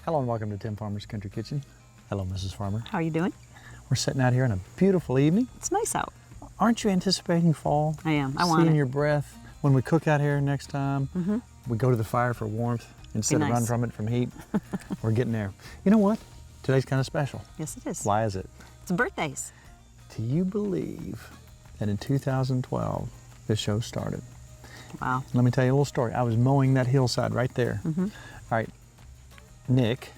Hello and welcome to Tim Farmer's Country Kitchen. Hello, Mrs. Farmer. How are you doing? We're sitting out here on a beautiful evening. It's nice out. Aren't you anticipating fall? I am. I want Seeing it. your breath. When we cook out here next time, we go to the fire for warmth instead of run from it from heat. We're getting there. You know what? Today's kind of special. Yes, it is. Why is it? It's birthdays. Do you believe that in 2012, this show started? Wow. Let me tell you a little story. I was mowing that hillside right there. All right, Nick,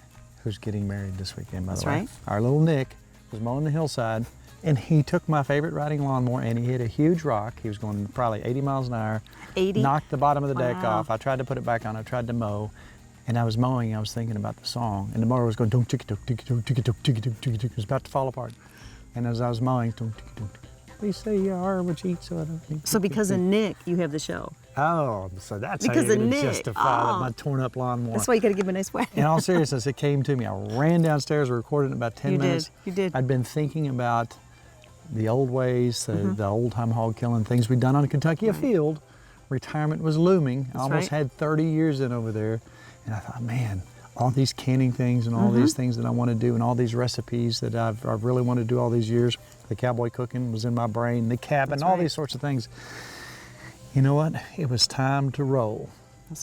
who's getting married this weekend, by the way. Right. Our little Nick was mowing the hillside, and he took my favorite riding lawnmower and he hit a huge rock. He was going probably 80 miles an hour. 80? Knocked the bottom of the deck Wow. off. I tried to put it back on. I tried to mow, and I was mowing. I was thinking about the song, and the mower was going dunk tick tick tick tick tick tick tick tick tick. It was about to fall apart. And as I was mowing, dunk tick tick. They say you are what you eat, so I don't think. So because of Nick, you have the show. Oh, so that's Because how you're of going to Nick. justify my torn up lawnmower. That's why you got to give him a nice whack. In all seriousness, it came to me. I ran downstairs, recorded in about 10 minutes. You did. I'd been thinking about the old ways, the old time hog killing, things we'd done on Kentucky Field. Retirement was looming. I almost had 30 years in over there. And I thought, man, all these canning things and all these things that I want to do and all these recipes that I've really wanted to do all these years. The Cowboy Cooking was in my brain, the cabin, all these sorts of things. You know what? It was time to roll.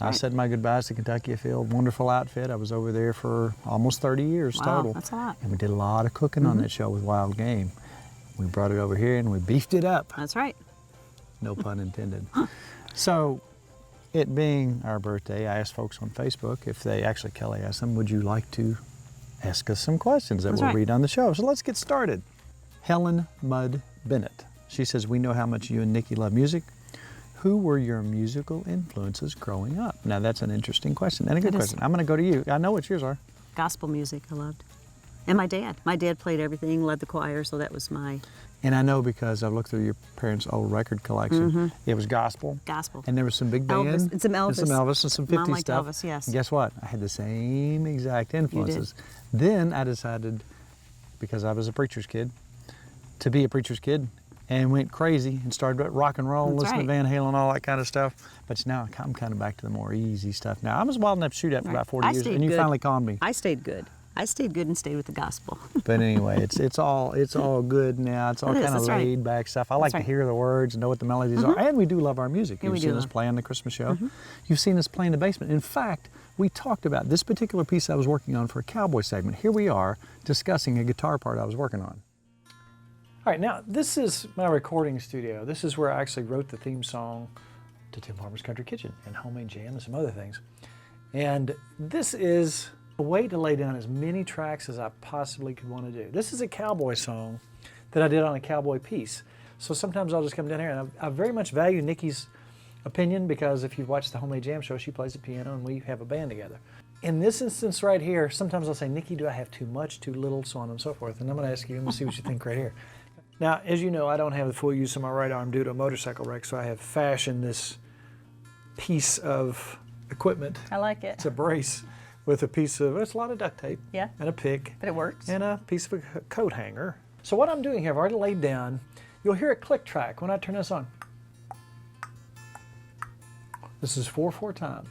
I said my goodbyes to Kentucky Field. Wonderful outfit. I was over there for almost 30 years total. That's a lot. And we did a lot of cooking on that show with wild game. We brought it over here and we beefed it up. That's right. No pun intended. So, it being our birthday, I asked folks on Facebook if they, actually Kelly asked them, would you like to ask us some questions that we'll read on the show? So let's get started. Helen Mudd Bennett. She says, we know how much you and Nicki love music. Who were your musical influences growing up? Now that's an interesting question and a good question. I'm going to go to you. I know what yours are. Gospel music I loved. And my dad. My dad played everything, led the choir, so that was my... And I know because I've looked through your parents' old record collection. It was gospel. Gospel. And there was some big band. Elvis. And some Elvis. And some Elvis and some 50s Mom liked stuff. Elvis, yes. And guess what? I had the same exact influences. Then I decided, because I was a preacher's kid, to be a preacher's kid and went crazy and started rock and roll, listening to Van Halen, all that kind of stuff. But now I'm kind of back to the more easy stuff. Now, I was wild enough to shoot at for about 40 years, and you finally conned me. I stayed good. I stayed good and stayed with the gospel. But anyway, it's all good now. It's all kind of laid back stuff. I like to hear the words and know what the melodies are. And we do love our music. You've seen us play on the Christmas show. You've seen us play in the basement. In fact, we talked about this particular piece I was working on for a Cowboy segment. Here we are discussing a guitar part I was working on. All right, now this is my recording studio. This is where I actually wrote the theme song to Tim Farmer's Country Kitchen and Homemade Jam and some other things. And this is a way to lay down as many tracks as I possibly could want to do. This is a cowboy song that I did on a cowboy piece. So sometimes I'll just come down here, and I very much value Nicki's opinion, because if you've watched the Homemade Jam show, she plays the piano and we have a band together. In this instance right here, sometimes I'll say, Nicki, do I have too much, too little, so on and so forth. And I'm going to ask you, and we'll see what you think right here. Now, as you know, I don't have the full use of my right arm due to a motorcycle wreck, so I have fashioned this piece of equipment. I like it. It's a brace with a piece of, it's a lot of duct tape. Yeah. And a pick. But it works. And a piece of a coat hanger. So what I'm doing here, I've already laid down, you'll hear a click track when I turn this on. This is 4/4 time.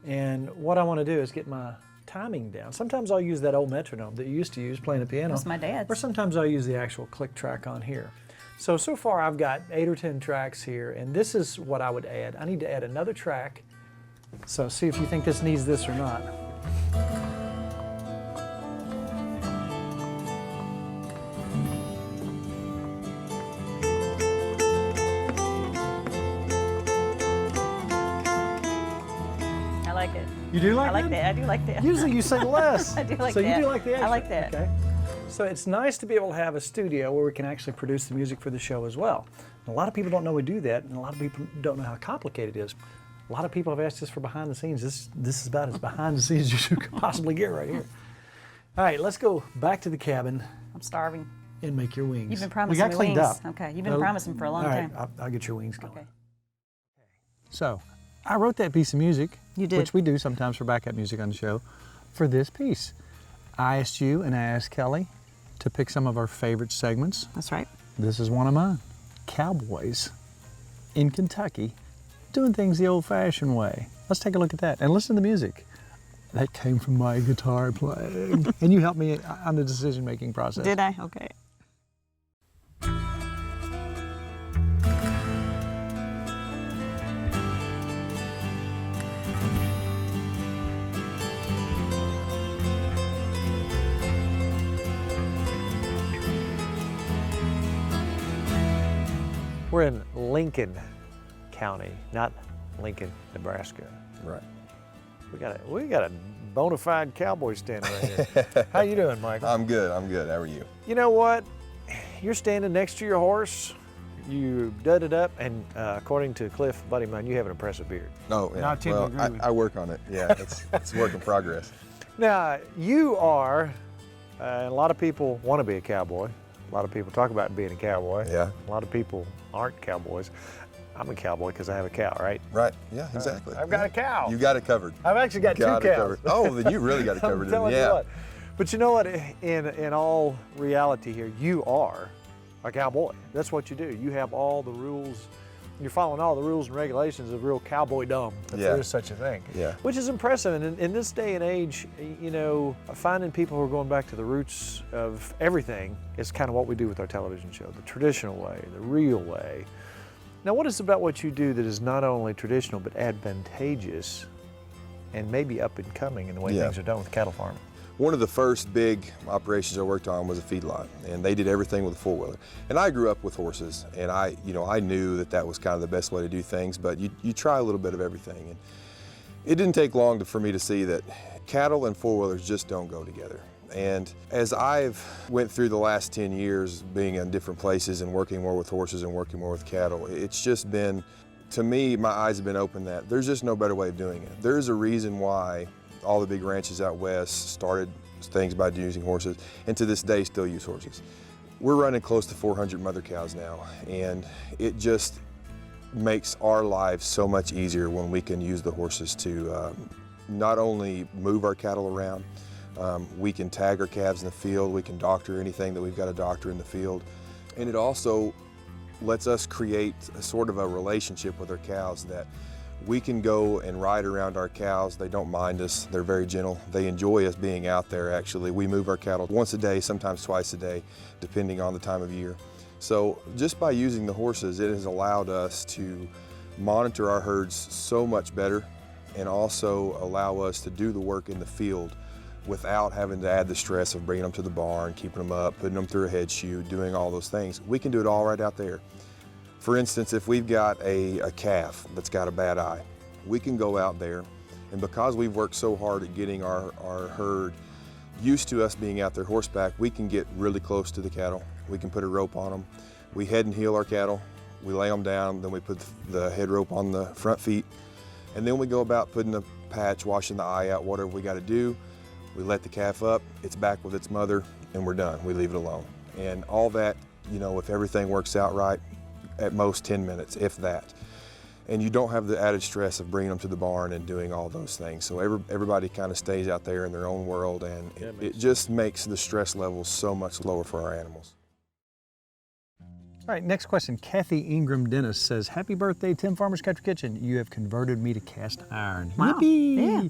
And what I want to do is get my timing down. Sometimes I'll use that old metronome that you used to use playing the piano. That's my dad's. Or sometimes I'll use the actual click track on here. So far I've got 8 or 10 tracks here, and this is what I would add. I need to add another track. So see if you think this needs this or not. I like it. You do like that? I like that. I do like that. Usually you say less. I do like so that. So you do like the extra. I like that. Okay. So it's nice to be able to have a studio where we can actually produce the music for the show as well. And a lot of people don't know we do that, and a lot of people don't know how complicated it is. A lot of people have asked us for behind the scenes. This is about as behind the scenes as you could possibly get right here. All right, let's go back to the cabin. I'm starving. And make your wings. You've been promising we got me cleaned wings. Up. Okay, you've been promising for a long time. All right, I'll get your wings going. Okay. So, I wrote that piece of music. You did. Which we do sometimes for backup music on the show, for this piece. I asked you and I asked Kelly to pick some of our favorite segments. That's right. This is one of mine. Cowboys in Kentucky doing things the old-fashioned way. Let's take a look at that and listen to the music. That came from my guitar playing. And you helped me on the decision-making process. Did I? Okay. We're in Lincoln County, not Lincoln, Nebraska. Right. We got a bona fide Cowboy Standard right here. How you doing, Michael? I'm good. How are you? You know what? You're standing next to your horse. You dudded up, and according to Cliff, buddy of mine, you have an impressive beard. Oh, yeah. Not tend to agree with I work on it. Yeah, it's a work in progress. Now, you are, and a lot of people want to be a cowboy. A lot of people talk about being a cowboy. Yeah. A lot of people aren't cowboys. I'm a cowboy because I have a cow, right? Right. Yeah, exactly. I've got a cow. You got it covered. I've actually got two cows. Covered. Oh, then you really got it covered. I'm telling yeah. you what. But you know what? In all reality here, you are a cowboy. That's what you do. You have all the rules. You're following all the rules and regulations of real cowboydom, if there is such a thing. Yeah. Which is impressive. And in this day and age, you know, finding people who are going back to the roots of everything is kind of what we do with our television show. The traditional way, the real way. Now, what is it about what you do that is not only traditional, but advantageous and maybe up and coming in the way things are done with cattle farming? One of the first big operations I worked on was a feedlot, and they did everything with a four-wheeler. And I grew up with horses, and I knew that was kind of the best way to do things, but you try a little bit of everything. And it didn't take long for me to see that cattle and four-wheelers just don't go together. And as I've went through the last 10 years being in different places and working more with horses and working more with cattle, it's just been, to me, my eyes have been opened that there's just no better way of doing it. There's a reason why all the big ranches out west started things by using horses, and to this day still use horses. We're running close to 400 mother cows now, and it just makes our lives so much easier when we can use the horses to not only move our cattle around, we can tag our calves in the field, we can doctor anything that we've got to doctor in the field, and it also lets us create a sort of a relationship with our cows that we can go and ride around our cows. They don't mind us. They're very gentle. They enjoy us being out there, actually. We move our cattle once a day, sometimes twice a day, depending on the time of year. So just by using the horses, it has allowed us to monitor our herds so much better and also allow us to do the work in the field without having to add the stress of bringing them to the barn, keeping them up, putting them through a head chute, doing all those things. We can do it all right out there. For instance, if we've got a calf that's got a bad eye, we can go out there, and because we've worked so hard at getting our herd used to us being out there horseback, we can get really close to the cattle. We can put a rope on them. We head and heel our cattle. We lay them down, then we put the head rope on the front feet, and then we go about putting the patch, washing the eye out, whatever we got to do. We let the calf up, it's back with its mother, and we're done. We leave it alone. And all that, you know, if everything works out right, at most 10 minutes, if that. And you don't have the added stress of bringing them to the barn and doing all those things. So everybody kind of stays out there in their own world, and it just makes the stress levels so much lower for our animals. All right, next question. Kathy Ingram Dennis says, "Happy birthday, Tim Farmer's Country Kitchen. You have converted me to cast iron." Wow. Yippee! Yeah.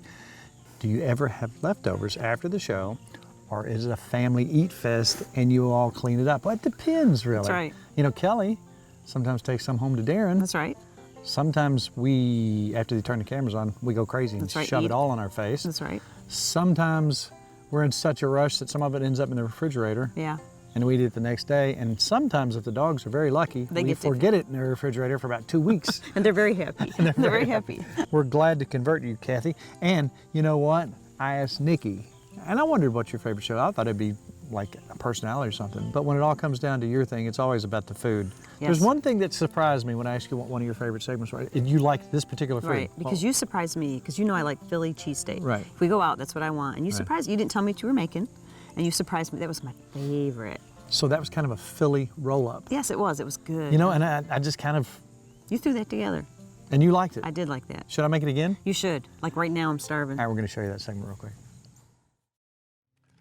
Do you ever have leftovers after the show, or is it a family eat fest and you all clean it up? Well, it depends, really. That's right. You know, Kelly sometimes takes some home to Darren. That's right. Sometimes we, after they turn the cameras on, we go crazy and shove it all on our face. That's right. Sometimes we're in such a rush that some of it ends up in the refrigerator. Yeah. And we eat it the next day. And sometimes, if the dogs are very lucky, we forget it in the refrigerator for about 2 weeks. And they're very happy. They're very happy. We're glad to convert you, Kathy. And you know what? I asked Nicki, and I wondered what's your favorite show. I thought it'd be like a personality or something. But when it all comes down to your thing, it's always about the food. Yes. There's one thing that surprised me when I asked you what one of your favorite segments was. You like this particular food. Right, because you surprised me, because you know I like Philly cheesesteak. Right. If we go out, that's what I want. And you surprised, you didn't tell me what you were making, and you surprised me. That was my favorite. So that was kind of a Philly roll-up. Yes, it was. It was good. You know, and I just kind of... You threw that together. And you liked it. I did like that. Should I make it again? You should. Like right now, I'm starving. All right, we're going to show you that segment real quick.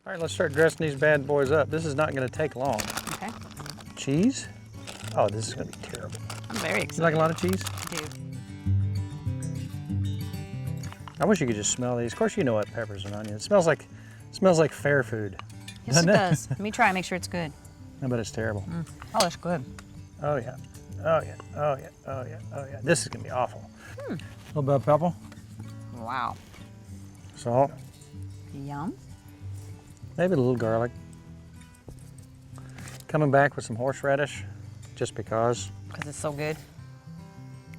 All right, let's start dressing these bad boys up. This is not going to take long. Okay. Cheese? Oh, this is going to be terrible. I'm very You excited. like a lot of cheese? I do. I wish you could just smell these. Of course, you know what peppers and onions. It smells like fair food. Yes, it does. Let me try and make sure it's good. I bet it's terrible. Oh, that's good. Oh yeah. Oh yeah. Oh yeah. Oh yeah. Oh yeah. This is gonna be awful. A little bit of pepper. Wow. Salt. Yum. Maybe a little garlic. Coming back with some horseradish, just because. Because it's so good.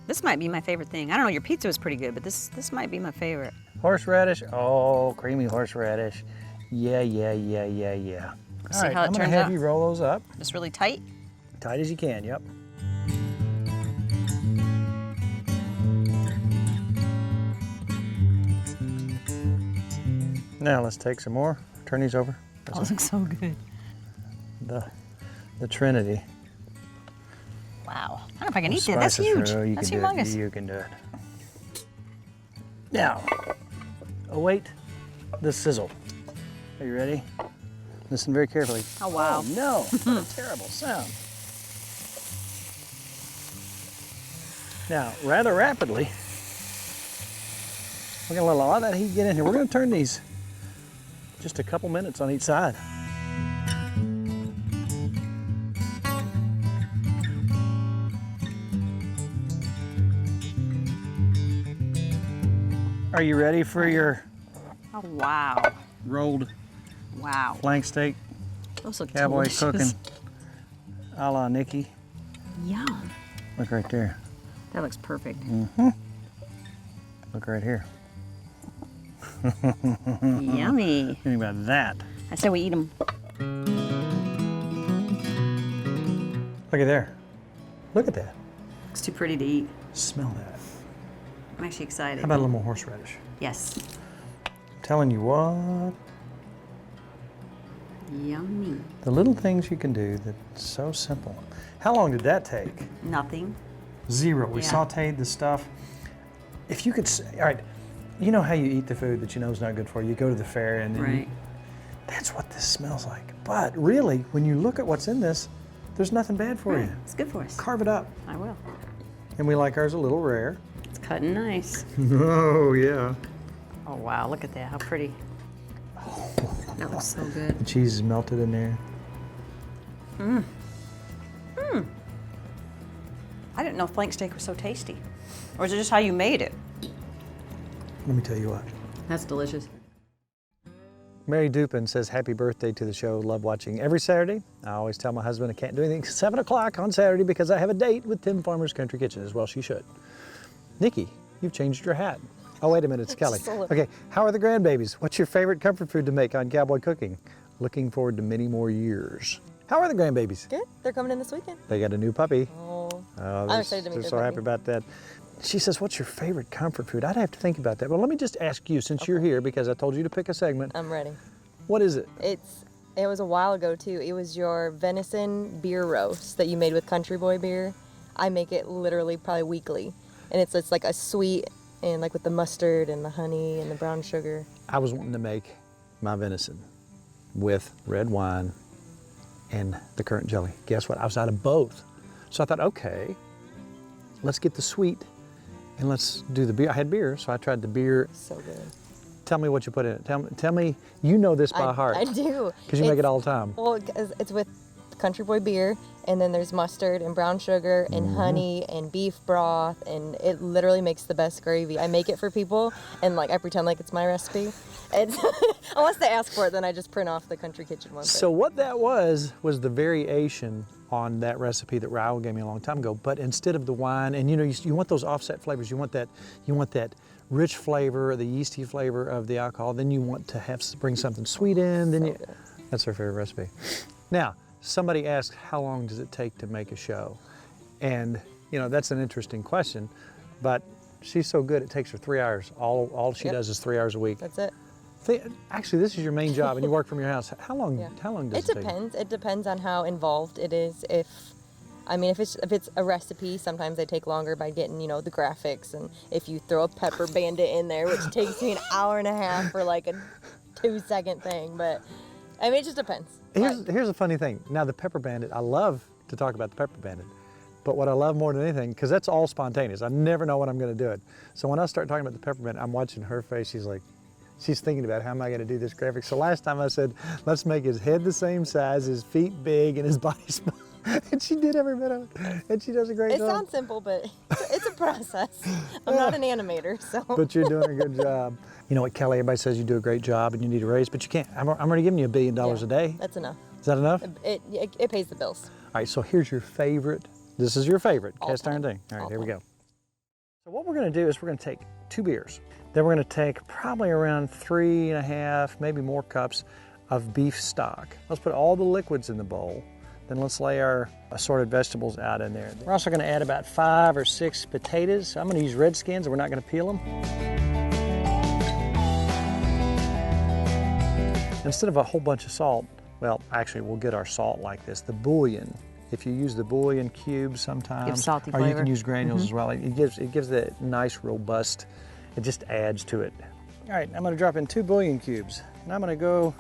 This might be my favorite thing. I don't know, your pizza was pretty good, but this might be my favorite. Horseradish, oh, creamy horseradish. Yeah, yeah, yeah, yeah, yeah. Let's All see right, how it I'm gonna turns have out. you roll those up. Just really tight. Tight as you can, yep. Now let's take some more, turn these over. Oh, it looks so good. The Trinity. Wow. I don't know if I can eat that. That's Spices huge. through, you That's can do humongous. it. You can do it. Now, await the sizzle. Are you ready? Listen very carefully. Oh, wow. Oh, no, what a terrible sound. Now, rather rapidly, we're gonna let a lot of that heat get in here. We're gonna turn these just a couple minutes on each side. Are you ready for your Oh, wow. rolled Wow. flank steak? Those look Cowboy delicious. Cooking, a la Nicki. Yum. Look right there. That looks perfect. Look right here. Yummy. Think about that. I say we eat them. Look at there. Look at that. It's too pretty to eat. Smell that. I'm actually excited. How about a little more horseradish? Yes. Telling you what, Yummy. the little things you can do that's so simple. How long did that take? Nothing. 0. We Yeah. sauteed the stuff. If you could, all right, you know how you eat the food that you know is not good for you. You go to the fair and then Right. that's what this smells like. But really, when you look at what's in this, there's nothing bad for you. It's good for us. Carve it up. I will. And we like ours a little rare. It's cutting nice. Oh, yeah. Oh, wow. Look at that. How pretty. That looks so good. The cheese is melted in there. I didn't know flank steak was so tasty. Or is it just how you made it? Let me tell you what. That's delicious. Mary Dupin says, happy birthday to the show. Love watching every Saturday. I always tell my husband I can't do anything 7 o'clock on Saturday because I have a date with Tim Farmer's Country Kitchen. As well she should. Nikki, you've changed your hat. Oh, wait a minute, it's Kelly. Okay, how are the grandbabies? What's your favorite comfort food to make on Cowboy Cooking? Looking forward to many more years. How are the grandbabies? Good. They're coming in this weekend. They got a new puppy. Oh, Oh, I'm excited to meet they're their so happy puppy. about that. She says, what's your favorite comfort food? I'd have to think about that. Well, let me just ask you, since you're here, because I told you to pick a segment, I'm ready. what is it? It was a while ago too. It was your Venison Beer Roast that you made with Country Boy beer. I make it literally probably weekly, and it's like a sweet and like with the mustard and the honey and the brown sugar. I was wanting to make my venison with red wine and the currant jelly. Guess what? I was out of both. So I thought, okay, let's get the sweet and let's do the beer. I had beer, so I tried the beer. So good. Tell me what you put in it. Tell me, you know this by heart. I do. Because you make it all the time. Well, 'cause it's with Country Boy beer, and then there's mustard and brown sugar and honey and beef broth, and it literally makes the best gravy. I make it for people, and like I pretend like it's my recipe. It's unless they ask for it, then I just print off the Country Kitchen one. So what that was the variation on that recipe that Raul gave me a long time ago. But instead of the wine, and you want those offset flavors. You want that rich flavor, the yeasty flavor of the alcohol. Then you want to bring something sweet in. Then that's our favorite recipe. Now, somebody asked, how long does it take to make a show? And that's an interesting question. But she's so good, it takes her 3 hours. All she does is 3 hours a week. That's it. Actually, this is your main job, and you work from your house. How long does it take? Depends. It depends on how involved it is. If it's a recipe, sometimes they take longer by getting, the graphics, and if you throw a pepper bandit in there, which takes me an hour and a half for like a 2-second thing, but it just depends. Here's a funny thing. Now the pepper bandit, I love to talk about the pepper bandit, But what I love more than anything, because that's all spontaneous. I never know when I'm going to do it. So when I start talking about the peppermint, I'm watching her face. She's like, she's thinking about how am I going to do this graphic. So last time I said, let's make his head the same size, his feet big, and his body small. And she did every bit of it. And she does a great job. It sounds simple, but it's a process. I'm not an animator, so. But you're doing a good job. You know what, Kelli, everybody says you do a great job and you need a raise, but you can't. I'm already giving you $1 billion a day. That's enough. Is that enough? It pays the bills. All right, so here's your favorite. This is your favorite cast iron thing. All right, All here we time. go. So what we're going to do is we're going to take 2 beers. Then we're going to take probably around 3.5, maybe more cups of beef stock. Let's put all the liquids in the bowl. Then let's lay our assorted vegetables out in there. We're also going to add about 5 or 6 potatoes. I'm going to use red skins and we're not going to peel them. Instead of a whole bunch of salt, well, actually we'll get our salt like this. The bouillon, if you use the bouillon cubes sometimes, Gives salty or you flavor. can use granules as well. It gives that nice robust, it just adds to it. All right, I'm going to drop in 2 bouillon cubes. And I'm going to go,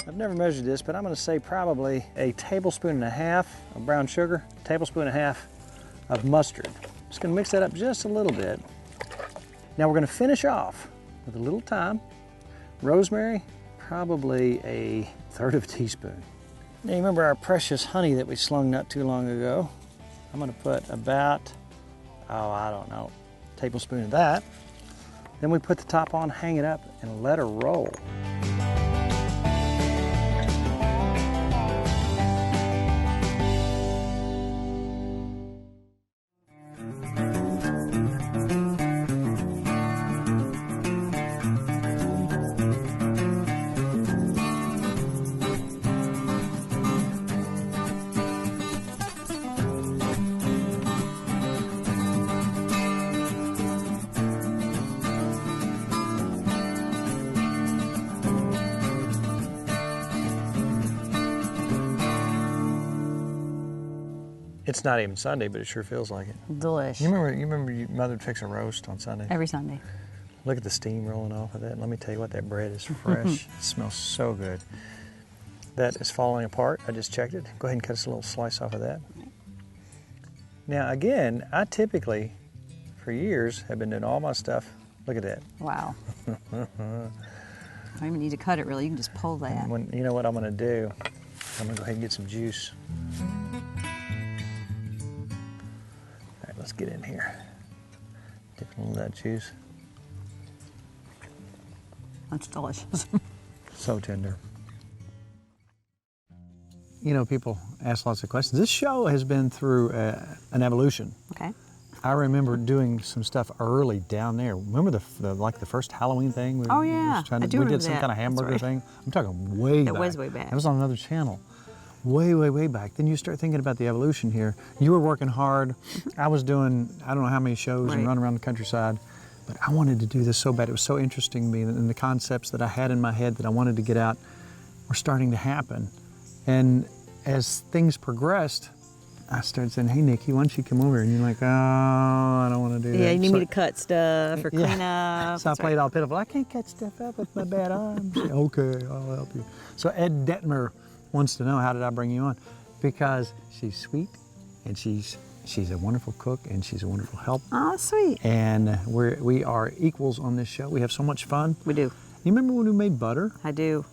I've never measured this, but I'm going to say probably a 1.5 tablespoons of brown sugar, 1.5 tablespoons of mustard. Just going to mix that up just a little bit. Now we're going to finish off with a little thyme, rosemary, probably a 1/3 teaspoon. Now you remember our precious honey that we slung not too long ago. I'm going to put about, I don't know, a tablespoon of that. Then we put the top on, hang it up, and let her roll. It's not even Sunday, but it sure feels like it. Delish. You remember your mother would fix a roast on Sunday? Every Sunday. Look at the steam rolling off of that. And let me tell you what, that bread is fresh. It smells so good. That is falling apart. I just checked it. Go ahead and cut us a little slice off of that. Now again, I typically, for years, have been doing all my stuff. Look at that. Wow. I don't even need to cut it really. You can just pull that. You know what I'm going to do? I'm going to go ahead and get some juice. All right, let's get in here. Dip a little of that juice. That's delicious. So tender. You know, people ask lots of questions. This show has been through an evolution. Okay. I remember doing some stuff early down there. Remember the first Halloween thing? Oh, yeah. I do we remember did some that. kind of That's hamburger right. thing. I'm talking way back. That was way back. It was on another channel. Way, way, way back. Then you start thinking about the evolution here. You were working hard. I was doing, I don't know how many shows and Right. running around the countryside. But I wanted to do this so bad. It was so interesting to me. And the concepts that I had in my head that I wanted to get out were starting to happen. And as things progressed, I started saying, hey, Nicki, why don't you come over? And you're like, oh, I don't want to do that. Yeah, you need So- me to cut stuff or clean up. So I That's played right. all pitiful. I can't cut stuff up with my bad arms. Okay, I'll help you. So Ed Detmer wants to know, how did I bring you on? Because she's sweet, and she's a wonderful cook, and she's a wonderful help. Oh, sweet. And we are equals on this show. We have so much fun. We do. You remember when we made butter? I do.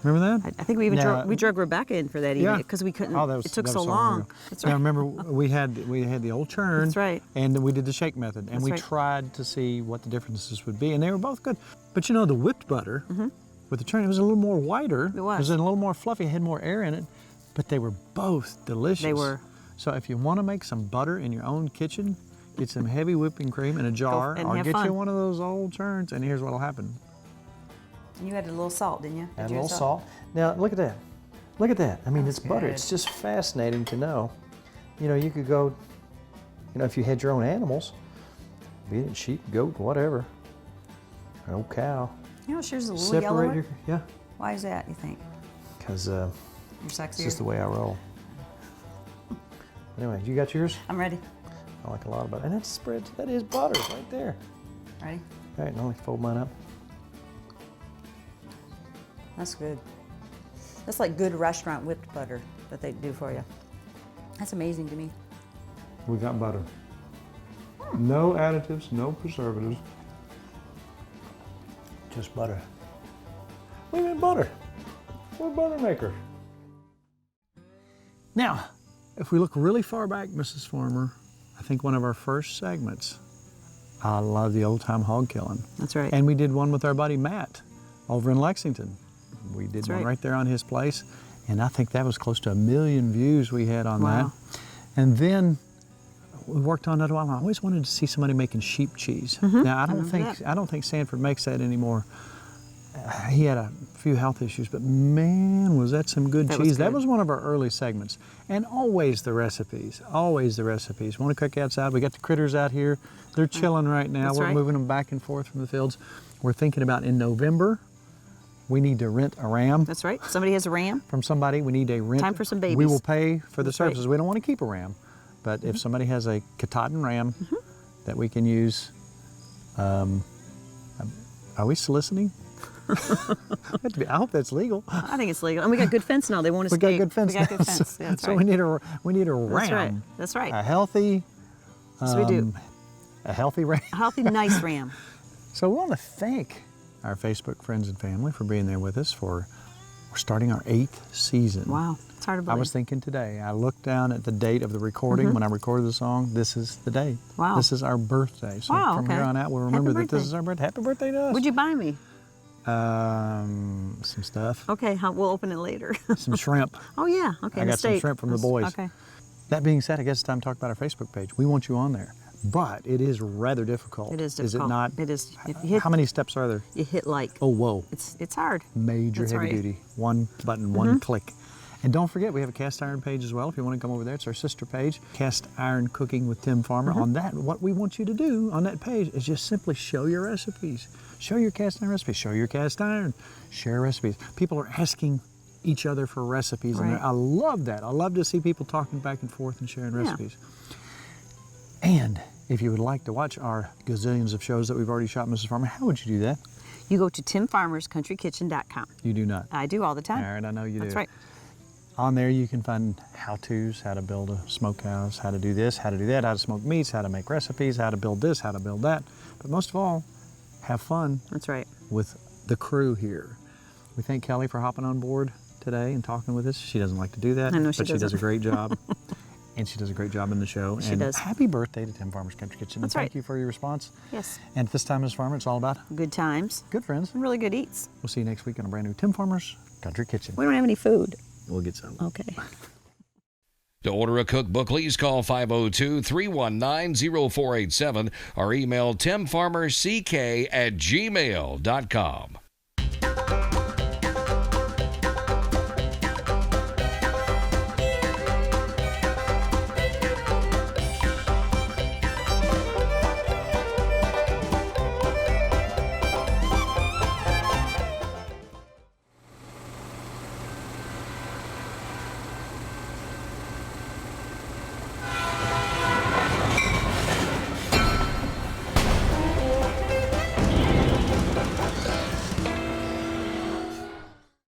Remember that? I think we even Yeah. drug Rebecca in for that even because we couldn't. Oh, that was, it took that so was long. ago. That's Now right. remember we had the old churn. That's right. And we did the shake method, and That's we right. tried to see what the differences would be, and they were both good. But you know, the whipped butter with the churn, it was a little more whiter. It was. It was a little more fluffy. It had more air in it, but they were both delicious. They were. So if you want to make some butter in your own kitchen, get some heavy whipping cream in a jar, and or have get fun. you one of those old churns, and here's what'll happen. You added a little salt, didn't you? Add a little salt. Now look at that. Look at that. I mean, it's butter. good. It's just fascinating to know. You know, you could go, you know, if you had your own animals, be it sheep, goat, whatever, an old cow. You know, she's a little yellower. Separate your, yeah, Why is that, you think? because You're it's sexier. just the way I roll. Anyway, you got yours? I'm ready. I like a lot of butter. And that's spread, that is butter right there. Ready? All right, now let me fold mine up. That's good. That's like good restaurant whipped butter that they do for you. That's amazing to me. We got butter. No additives, no preservatives. Just butter. We made butter. We're butter makers. Now, if we look really far back, Mrs. Farmer, I think one of our first segments, I love the old time hog killing. That's right. And we did one with our buddy Matt over in Lexington. We did one right there on his place. And I think that was close to 1 million views we had on that. And then we worked on it a while. I always wanted to see somebody making sheep cheese. Now I don't think Sanford makes that anymore. He had a few health issues, but man, was that some good cheese. That was one of our early segments. And always the recipes, always the recipes. Want to cook outside? We got the critters out here. They're chilling right now. We're moving them back and forth from the fields. We're thinking about in November, we need to rent a ram. That's right. Somebody has a ram. From somebody, we need a rent. Time for some babies. We will pay for the services. We don't want to keep a ram, but if somebody has a Katahdin ram that we can use, are we soliciting? I hope that's legal. I think it's legal, and we got good fence now. They won't escape. We got good fence. We got good fence. That's so we need a ram. That's right. That's right. A healthy. Yes, we do. A healthy ram. A healthy, nice ram. So we want to thank our Facebook friends and family for being there with us. We're starting our 8th season. Wow, it's hard to believe. I was thinking today. I looked down at the date of the recording when I recorded the song. This is the day. Wow. This is our birthday. So from here on out, we'll remember that this is our birthday. Happy birthday to us. What'd you buy me? Some stuff. Okay, we'll open it later. Some shrimp. Oh yeah, okay. I got some shrimp from the boys. Okay. That being said, I guess it's time to talk about our Facebook page. We want you on there, but it is rather difficult. It is difficult. Is it not? It is. How many steps are there? You hit like. Oh, whoa. It's hard. Major heavy duty. One button, one click. And don't forget, we have a cast iron page as well. If you want to come over there, it's our sister page, Cast Iron Cooking with Tim Farmer. On that, what we want you to do on that page is just simply show your recipes. Show your cast iron recipes. Show your cast iron. Share recipes. People are asking each other for recipes, and I love that. I love to see people talking back and forth and sharing recipes. And if you would like to watch our gazillions of shows that we've already shot, Mrs. Farmer, how would you do that? You go to timfarmerscountrykitchen.com. You do not. I do all the time. All right, I know you do. That's right. On there you can find how-tos, how to build a smokehouse, how to do this, how to do that, how to smoke meats, how to make recipes, how to build this, how to build that. But most of all, have fun. That's right. With the crew here. We thank Kelli for hopping on board today and talking with us. She doesn't like to do that, I know but she does a great job. And she does a great job in the show. She does. Happy birthday to Tim Farmer's Country Kitchen. That's and thank you for your response. Yes. And at this time, Ms. Farmer, it's all about good times. Good friends. And really good eats. We'll see you next week on a brand new Tim Farmer's Country Kitchen. We don't have any food. We'll get some. Okay. To order a cookbook, please call 502-319-0487 or email timfarmerck@gmail.com.